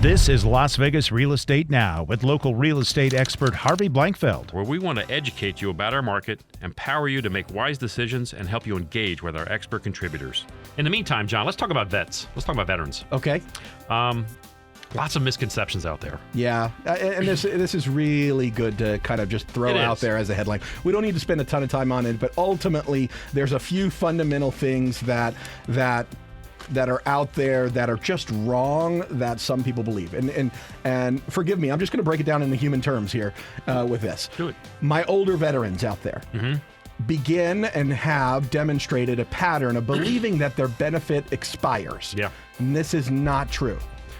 This is Las Vegas Real Estate Now with local real estate expert Harvey Blankfeld. Where we want to educate you about our market, empower you to make wise decisions, and help you engage with our expert contributors. In the meantime, John, let's talk about vets. Let's talk about veterans. Okay. Lots of misconceptions out there. Yeah, and this is really good to kind of just throw out there as a headline. We don't need to spend a ton of time on it, but ultimately there's a few fundamental things that are out there that are just wrong that some people believe. And forgive me, I'm just going to break it down in the human terms here with this. Do it. My older veterans out there begin and have demonstrated a pattern of believing that their benefit expires. Yeah. And this is not true.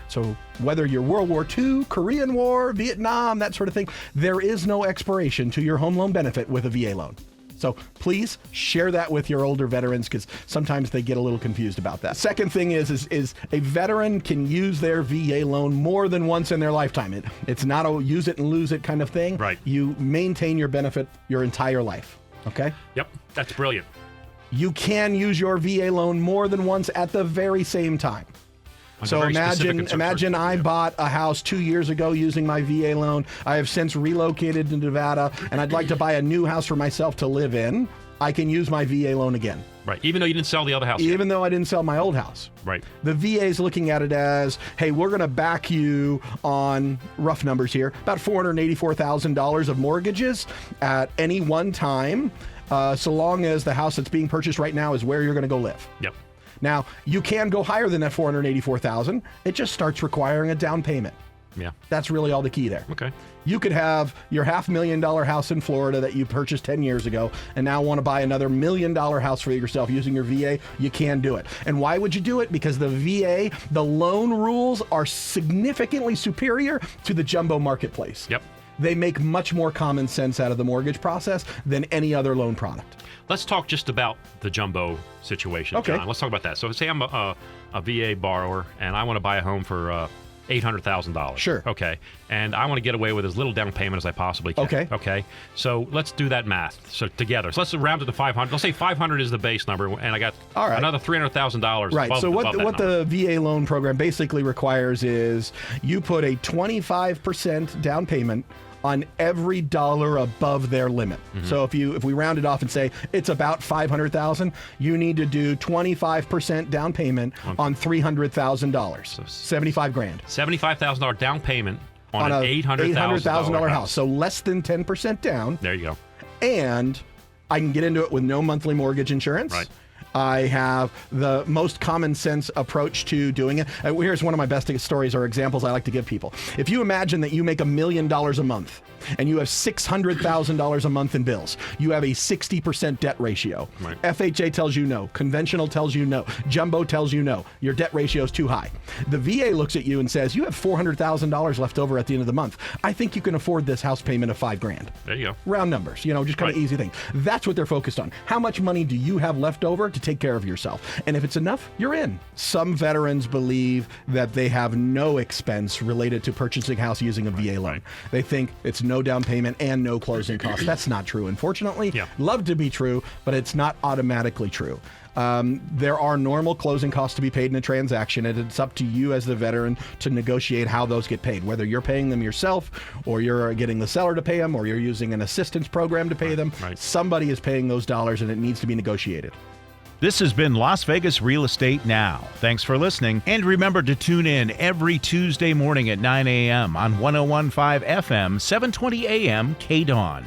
So whether you're World War II, Korean War, Vietnam, that sort of thing, there is no expiration to your home loan benefit with a VA loan. So please share that with your older veterans because sometimes they get a little confused about that. Second thing is a veteran can use their VA loan more than once in their lifetime. It's not a use it and lose it kind of thing. Right. You maintain your benefit your entire life. Okay? Yep, that's brilliant. You can use your VA loan more than once at the very same time. So imagine I bought a house 2 years ago using my VA loan. I have since relocated to Nevada, and I'd like to buy a new house for myself to live in. I can use my VA loan again. Right, even though you didn't sell the other house Even though I didn't sell my old house. Right. The VA is looking at it as, hey, we're going to back you on, rough numbers here, about $484,000 of mortgages at any one time, so long as the house that's being purchased right now is where you're going to go live. Yep. Now, you can go higher than that $484,000. It just starts requiring a down payment. Yeah. That's really all the key there. Okay. You could have your $500,000 house in Florida that you purchased 10 years ago and now want to buy another $1 million house for yourself using your VA. You can do it. And why would you do it? Because the VA, the loan rules are significantly superior to the jumbo marketplace. Yep. They make much more common sense out of the mortgage process than any other loan product. Let's talk just about the jumbo situation, Okay. John. Let's talk about that. So say I'm a VA borrower and I want to buy a home for $800,000. Sure. Okay. And I want to get away with as little down payment as I possibly can. Okay. Okay. So let's do that math. So together. So let's round it to 500. Let's say 500 is the base number, and I got another $300,000. Right. So what the VA loan program basically requires is you put a 25% down payment on every dollar above their limit. So if we round it off and say it's about $500,000, you need to do 25% down payment on $300,000. So $75,000. $75,000 down payment on an $800,000 house. So less than 10% down. There you go. And I can get into it with no monthly mortgage insurance. Right. I have the most common sense approach to doing it. Here's one of my best stories or examples I like to give people. If you imagine that you make $1 million a month and you have $600,000 a month in bills, you have a 60% debt ratio. Right. FHA tells you no. Conventional tells you no. Jumbo tells you no. Your debt ratio is too high. The VA looks at you and says, you have $400,000 left over at the end of the month. I think you can afford this house payment of $5,000. There you go. Round numbers, just kind of easy thing. That's what they're focused on. How much money do you have left over to take care of yourself? And if it's enough, you're in. Some veterans believe that they have no expense related to purchasing a house using a VA loan. They think it's no down payment and no closing costs. That's not true, unfortunately. Yeah. Love to be true, but it's not automatically true. There are normal closing costs to be paid in a transaction, and it's up to you as the veteran to negotiate how those get paid, whether you're paying them yourself or you're getting the seller to pay them or you're using an assistance program to pay them. Right. Somebody is paying those dollars, and it needs to be negotiated. This has been Las Vegas Real Estate Now. Thanks for listening. And remember to tune in every Tuesday morning at 9 a.m. on 101.5 FM, 720 a.m. KDAWN.